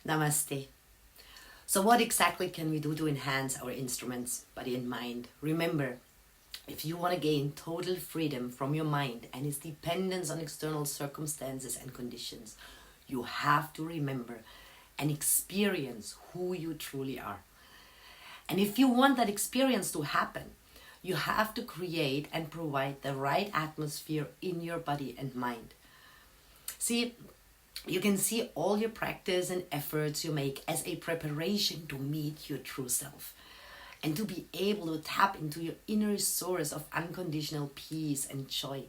Namaste. So what exactly can we do to enhance our instruments, body and mind? Remember, if you want to gain total freedom from your mind and its dependence on external circumstances and conditions, you have to remember and experience who you truly are. And if you want that experience to happen, you have to create and provide the right atmosphere in your body and mind. See, you can see all your practice and efforts you make as a preparation to meet your true self and to be able to tap into your inner source of unconditional peace and joy,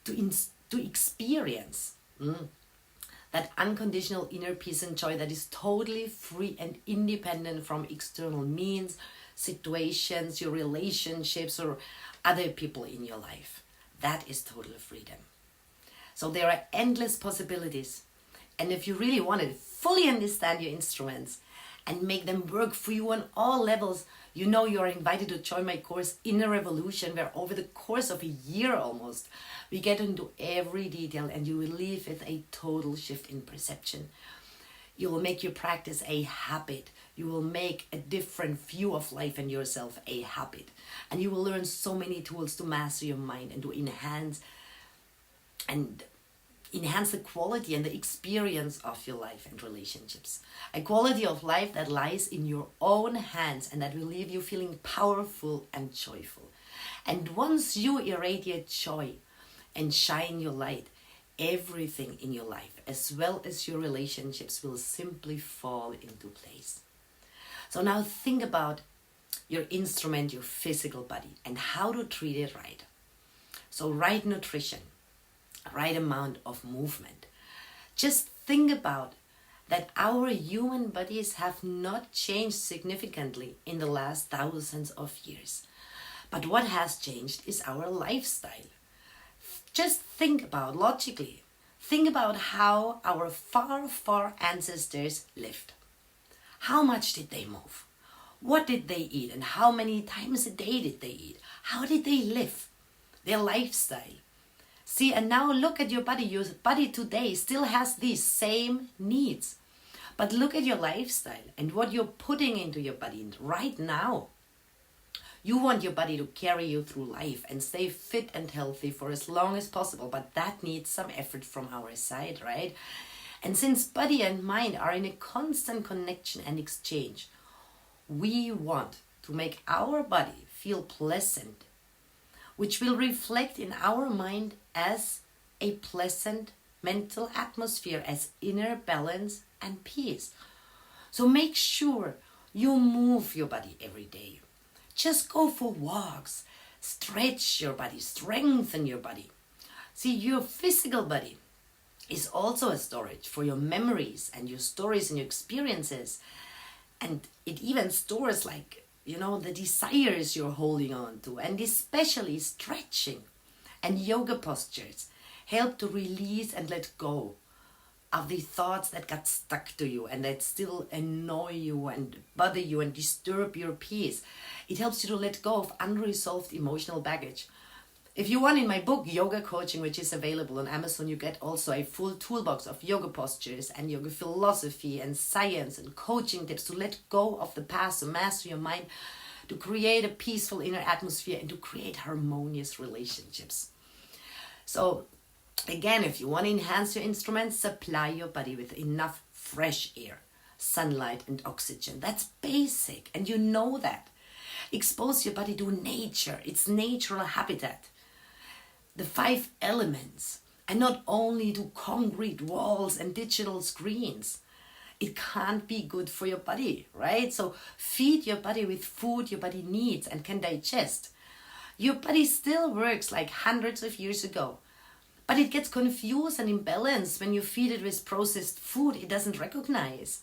to experience that unconditional inner peace and joy that is totally free and independent from external means, situations, your relationships, or other people in your life. That is total freedom. So there are endless possibilities. And if you really want to fully understand your instruments and make them work for you on all levels, you know you are invited to join my course Inner Revolution, where over the course of a year almost, we get into every detail and you will leave with a total shift in perception. You will make your practice a habit. You will make a different view of life and yourself a habit. And you will learn so many tools to master your mind and to enhance the quality and the experience of your life and relationships. A quality of life that lies in your own hands and that will leave you feeling powerful and joyful. And once you irradiate joy and shine your light, everything in your life, as well as your relationships, will simply fall into place. So now think about your instrument, your physical body, and how to treat it right. So right nutrition, right amount of movement. Just think about that our human bodies have not changed significantly in the last thousands of years. But what has changed is our lifestyle. Just think about, logically, think about how our far ancestors lived. How much did they move? What did they eat and how many times a day did they eat? How did they live? Their lifestyle. See, and now look at your body. Your body today still has these same needs. But look at your lifestyle and what you're putting into your body right now. You want your body to carry you through life and stay fit and healthy for as long as possible, but that needs some effort from our side, right? And since body and mind are in a constant connection and exchange, we want to make our body feel pleasant, which will reflect in our mind as a pleasant mental atmosphere, as inner balance and peace. So make sure you move your body every day. Just go for walks, stretch your body, strengthen your body. See, your physical body is also a storage for your memories and your stories and your experiences. And it even stores the desires you're holding on to, and especially stretching and yoga postures help to release and let go of the thoughts that got stuck to you and that still annoy you and bother you and disturb your peace. It helps you to let go of unresolved emotional baggage. If you want, in my book, Yoga Coaching, which is available on Amazon, you get also a full toolbox of yoga postures and yoga philosophy and science and coaching tips to let go of the past, to master your mind, to create a peaceful inner atmosphere and to create harmonious relationships. So again, if you want to enhance your instruments, supply your body with enough fresh air, sunlight and oxygen. That's basic, and you know that. Expose your body to nature, its natural habitat. The 5 elements, and not only to concrete walls and digital screens. It can't be good for your body, right? So feed your body with food your body needs and can digest. Your body still works like hundreds of years ago, but it gets confused and imbalanced when you feed it with processed food it doesn't recognize.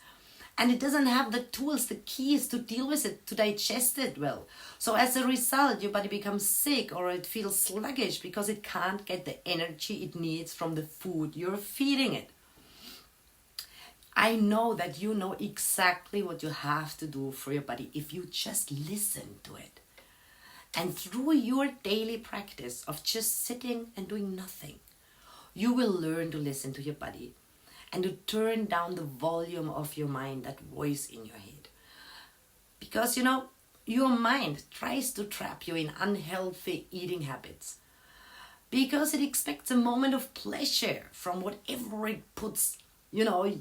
And it doesn't have the tools, the keys to deal with it, to digest it well. So as a result, your body becomes sick or it feels sluggish because it can't get the energy it needs from the food you're feeding it. I know that you know exactly what you have to do for your body if you just listen to it. And through your daily practice of just sitting and doing nothing, you will learn to listen to your body and to turn down the volume of your mind, that voice in your head. Because your mind tries to trap you in unhealthy eating habits, because it expects a moment of pleasure from whatever it puts, it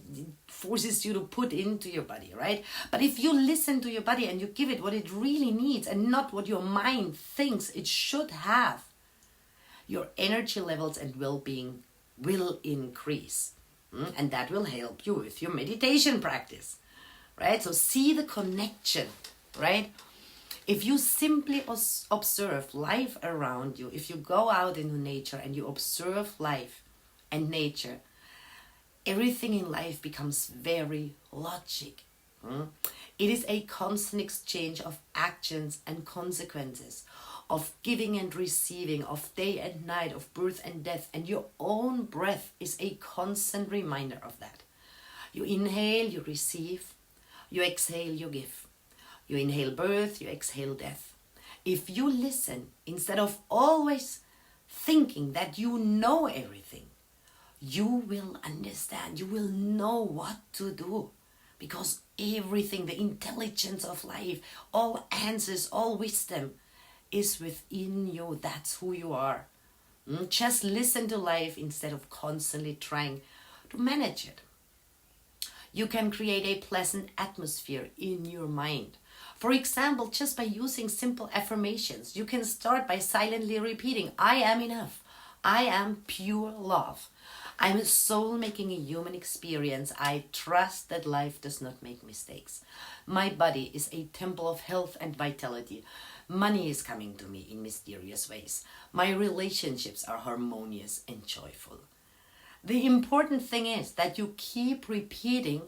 forces you to put into your body, right? But if you listen to your body and you give it what it really needs and not what your mind thinks it should have, your energy levels and well-being will increase. And that will help you with your meditation practice, right? So see the connection, right? If you simply observe life around you, if you go out into nature and you observe life and nature, everything in life becomes very logic. It is a constant exchange of actions and consequences, of giving and receiving, of day and night, of birth and death, and your own breath is a constant reminder of that. You inhale, you receive, you exhale, you give. You inhale birth, you exhale death. If you listen, instead of always thinking that you know everything, you will understand, you will know what to do. Because everything, the intelligence of life, all answers, all wisdom is within you. That's who you are. Just listen to life instead of constantly trying to manage it. You can create a pleasant atmosphere in your mind. For example, just by using simple affirmations, you can start by silently repeating, I am enough. I am pure love. I'm a soul making a human experience. I trust that life does not make mistakes. My body is a temple of health and vitality. Money is coming to me in mysterious ways. My relationships are harmonious and joyful. The important thing is that you keep repeating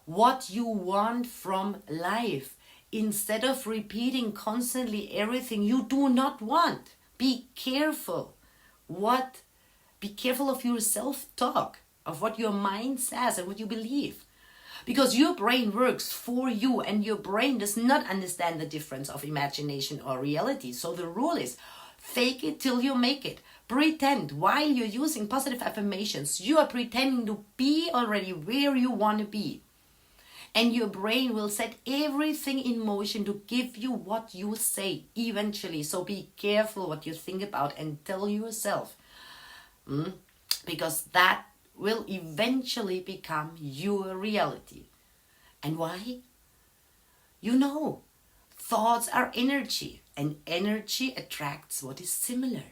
what you want from life instead of repeating constantly everything you do not want. Be careful. Be careful of your self-talk, of what your mind says and what you believe. Because your brain works for you and your brain does not understand the difference of imagination or reality. So the rule is, fake it till you make it. Pretend. While you're using positive affirmations, you are pretending to be already where you want to be. And your brain will set everything in motion to give you what you say eventually. So be careful what you think about and tell yourself. Because that will eventually become your reality. And why? Thoughts are energy, and energy attracts what is similar.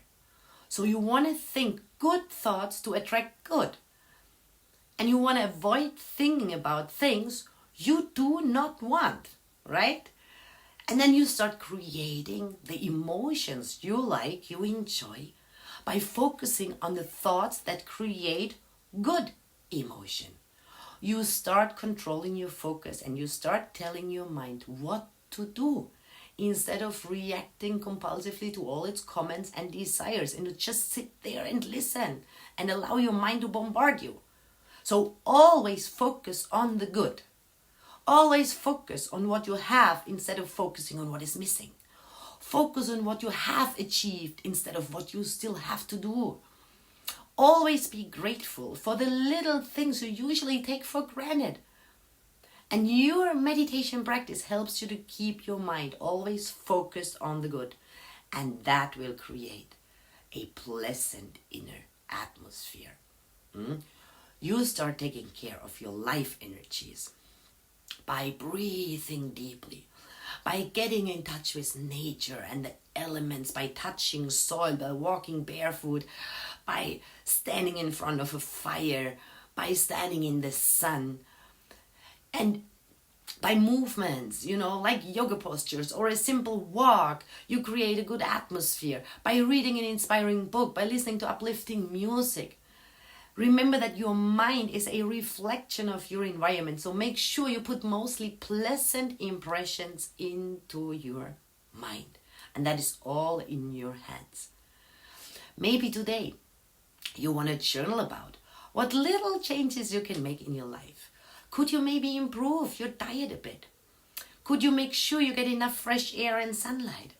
So you want to think good thoughts to attract good. And you want to avoid thinking about things you do not want, right? And then you start creating the emotions you like, you enjoy, by focusing on the thoughts that create good emotion. You start controlling your focus and you start telling your mind what to do instead of reacting compulsively to all its comments and desires, and to just sit there and listen and allow your mind to bombard you. So always focus on the good. Always focus on what you have instead of focusing on what is missing. Focus on what you have achieved instead of what you still have to do. Always be grateful for the little things you usually take for granted. And your meditation practice helps you to keep your mind always focused on the good. And that will create a pleasant inner atmosphere. You start taking care of your life energies by breathing deeply, by getting in touch with nature and the elements, by touching soil, by walking barefoot, by standing in front of a fire, by standing in the sun, and by movements, like yoga postures or a simple walk. You create a good atmosphere by reading an inspiring book, by listening to uplifting music. Remember that your mind is a reflection of your environment, so make sure you put mostly pleasant impressions into your mind. And that is all in your hands. Maybe today you want to journal about what little changes you can make in your life. Could you maybe improve your diet a bit? Could you make sure you get enough fresh air and sunlight?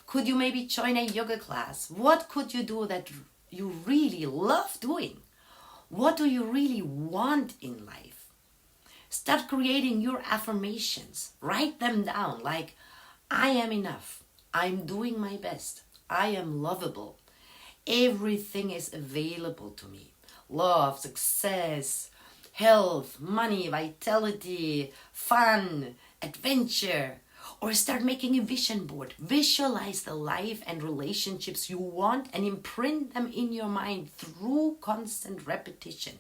Could you maybe join a yoga class? What could you do that you really love doing? What do you really want in life? Start creating your affirmations. Write them down like, I am enough. I'm doing my best. I am lovable. Everything is available to me. Love, success, health, money, vitality, fun, adventure. Or start making a vision board. Visualize the life and relationships you want and imprint them in your mind through constant repetition.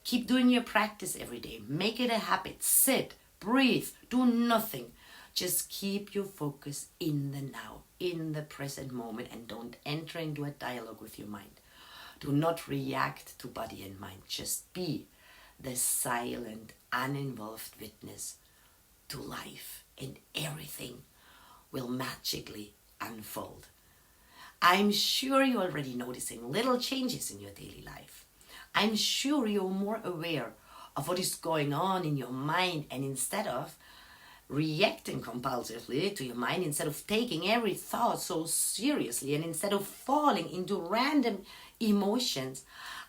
Keep doing your practice every day. Make it a habit. Sit, breathe, do nothing. Just keep your focus in the now, in the present moment, and don't enter into a dialogue with your mind. Do not react to body and mind. Just be the silent, uninvolved witness to life, and everything will magically unfold. I'm sure you're already noticing little changes in your daily life. I'm sure you're more aware of what is going on in your mind, and instead of reacting compulsively to your mind, instead of taking every thought so seriously, and instead of falling into random emotions,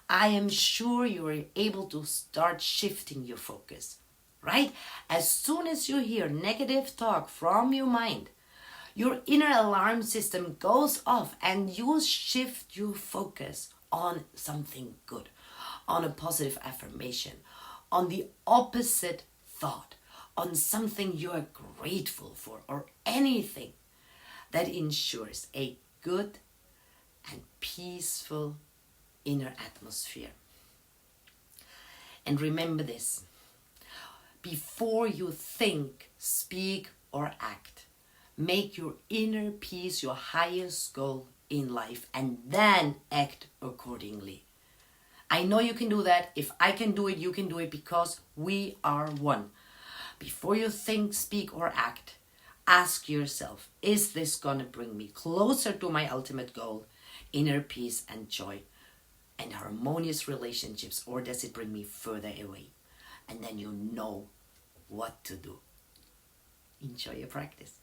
I am sure you are able to start shifting your focus, right? As soon as you hear negative talk from your mind, your inner alarm system goes off and you shift your focus on something good, on a positive affirmation, on the opposite thought, on something you are grateful for, or anything that ensures a good and peaceful inner atmosphere. And remember this: before you think, speak, or act, make your inner peace your highest goal in life, and then act accordingly. I know you can do that. If I can do it, you can do it, because we are one. Before you think, speak, or act, ask yourself, is this going to bring me closer to my ultimate goal, inner peace and joy and harmonious relationships, or does it bring me further away? And then you know what to do. Enjoy your practice.